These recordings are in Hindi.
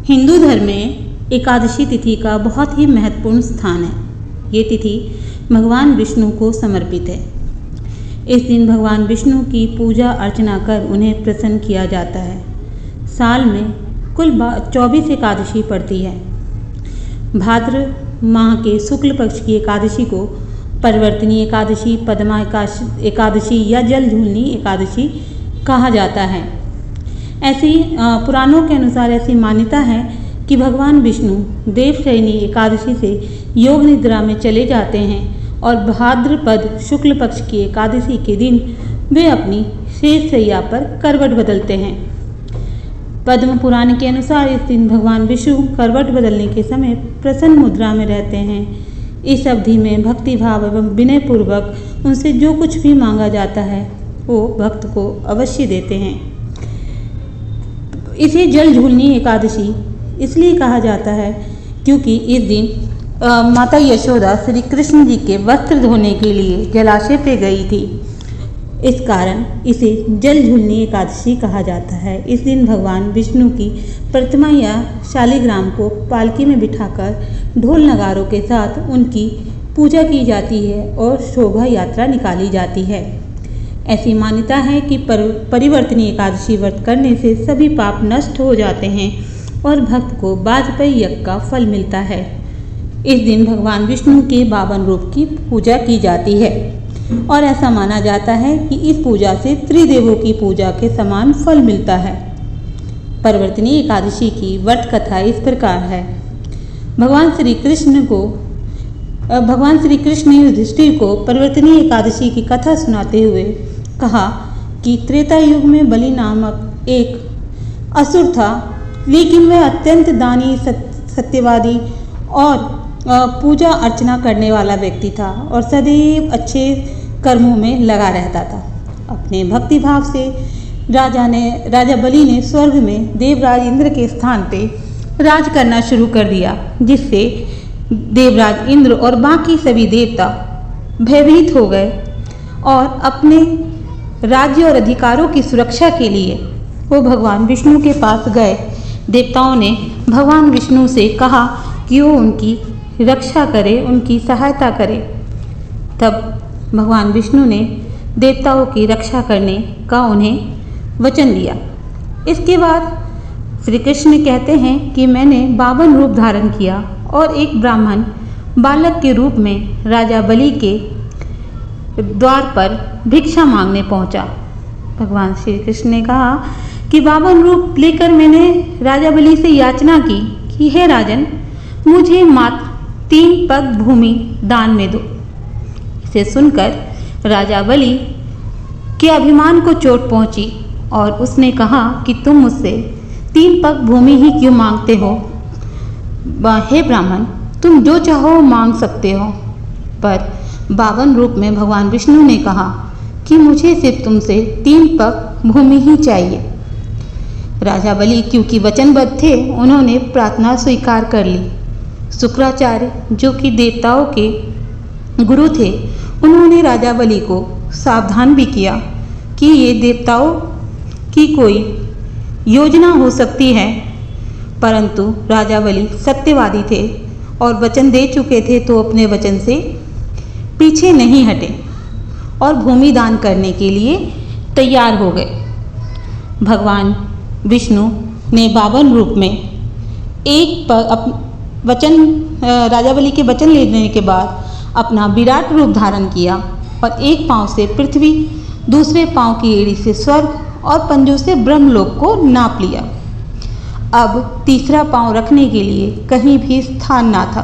हिंदू धर्म में एकादशी तिथि का बहुत ही महत्वपूर्ण स्थान है। ये तिथि भगवान विष्णु को समर्पित है। इस दिन भगवान विष्णु की पूजा अर्चना कर उन्हें प्रसन्न किया जाता है। साल में कुल 24 एकादशी पड़ती है। भाद्र माह के शुक्ल पक्ष की एकादशी को परिवर्तनी एकादशी, पद्मा एकादशी या जल झूलनी एकादशी कहा जाता है। ऐसी पुराणों के अनुसार ऐसी मान्यता है कि भगवान विष्णु देवशयनी एकादशी से योग निद्रा में चले जाते हैं और भाद्रपद शुक्ल पक्ष की एकादशी के दिन वे अपनी शेष शैया पर करवट बदलते हैं। पद्म पुराण के अनुसार इस दिन भगवान विष्णु करवट बदलने के समय प्रसन्न मुद्रा में रहते हैं। इस अवधि में भक्ति भाव एवं विनय पूर्वक उनसे जो कुछ भी मांगा जाता है वो भक्त को अवश्य देते हैं। इसे जल झूलनी एकादशी इसलिए कहा जाता है क्योंकि इस दिन माता यशोदा श्री कृष्ण जी के वस्त्र धोने के लिए जलाशय पे गई थी। इस कारण इसे जल झूलनी एकादशी कहा जाता है। इस दिन भगवान विष्णु की प्रतिमा या शालिग्राम को पालकी में बिठाकर ढोल नगारों के साथ उनकी पूजा की जाती है और शोभा यात्रा निकाली जाती है। ऐसी मान्यता है कि परिवर्तनी एकादशी व्रत करने से सभी पाप नष्ट हो जाते हैं और भक्त को वाजपेयी यज्ञ का फल मिलता है। इस दिन भगवान विष्णु के 52 रूप की पूजा की जाती है और ऐसा माना जाता है कि इस पूजा से त्रिदेवों की पूजा के समान फल मिलता है। परिवर्तनी एकादशी की व्रत कथा इस प्रकार है। भगवान श्री कृष्ण ने युधिष्ठिर को परिवर्तनी एकादशी की कथा सुनाते हुए कहा कि त्रेता युग में बलि नामक एक असुर था, लेकिन वह अत्यंत दानी, सत्यवादी और पूजा अर्चना करने वाला व्यक्ति था और सदैव अच्छे कर्मों में लगा रहता था। अपने भक्ति भाव से राजा बलि ने स्वर्ग में देवराज इंद्र के स्थान पे राज करना शुरू कर दिया, जिससे देवराज इंद्र और बाकी सभी देवता भयभीत हो गए और अपने राज्य और अधिकारों की सुरक्षा के लिए वो भगवान विष्णु के पास गए। देवताओं ने भगवान विष्णु से कहा कि वो उनकी रक्षा करे, उनकी सहायता करे। तब भगवान विष्णु ने देवताओं की रक्षा करने का उन्हें वचन दिया। इसके बाद श्री कृष्ण कहते हैं कि मैंने 52 रूप धारण किया और एक ब्राह्मण बालक के रूप में राजा बलि के द्वार पर भिक्षा मांगने पहुंचा। भगवान श्री कृष्ण ने कहा कि 52 रूप लेकर मैंने राजा बलि से याचना की कि हे राजन, मुझे मात्र 3 पग भूमि दान में दो। इसे सुनकर राजा बलि के अभिमान को चोट पहुंची और उसने कहा कि तुम मुझसे 3 पग भूमि ही क्यों मांगते हो? हे ब्राह्मण, तुम जो चाहो मांग सकते हो। पर 52 रूप में भगवान विष्णु ने कहा कि मुझे सिर्फ तुमसे 3 पग भूमि ही चाहिए। राजा बलि क्योंकि वचनबद्ध थे, उन्होंने प्रार्थना स्वीकार कर ली। शुक्राचार्य जो कि देवताओं के गुरु थे, उन्होंने राजा बलि को सावधान भी किया कि ये देवताओं की कोई योजना हो सकती है, परंतु राजा बलि सत्यवादी थे और वचन दे चुके थे, तो अपने वचन से पीछे नहीं हटे और भूमि दान करने के लिए तैयार हो गए। भगवान विष्णु ने 52 रूप में राजा बलि के वचन लेने के बाद अपना विराट रूप धारण किया और एक पांव से पृथ्वी, दूसरे पांव की एड़ी से स्वर्ग और पंजों से ब्रह्मलोक को नाप लिया। अब तीसरा पांव रखने के लिए कहीं भी स्थान ना था।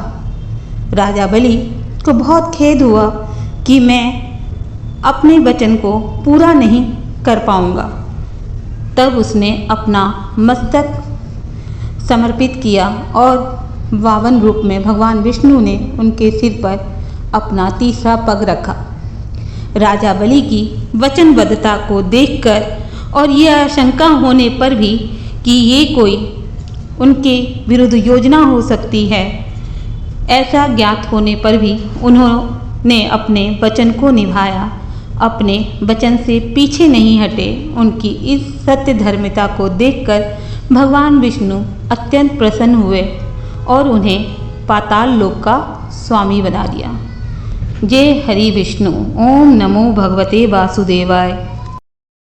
राजा बलि को बहुत खेद हुआ कि मैं अपने वचन को पूरा नहीं कर पाऊंगा। तब उसने अपना मस्तक समर्पित किया और 52 रूप में भगवान विष्णु ने उनके सिर पर अपना तीसरा पग रखा। राजा बलि की वचनबद्धता को देखकर और ये आशंका होने पर भी कि ये कोई उनके विरुद्ध योजना हो सकती है, ऐसा ज्ञात होने पर भी उन्होंने अपने वचन को निभाया, अपने वचन से पीछे नहीं हटे। उनकी इस सत्य धर्मिता को देखकर भगवान विष्णु अत्यंत प्रसन्न हुए और उन्हें पाताल लोक का स्वामी बना दिया। जय हरि विष्णु। ओम नमो भगवते वासुदेवाय।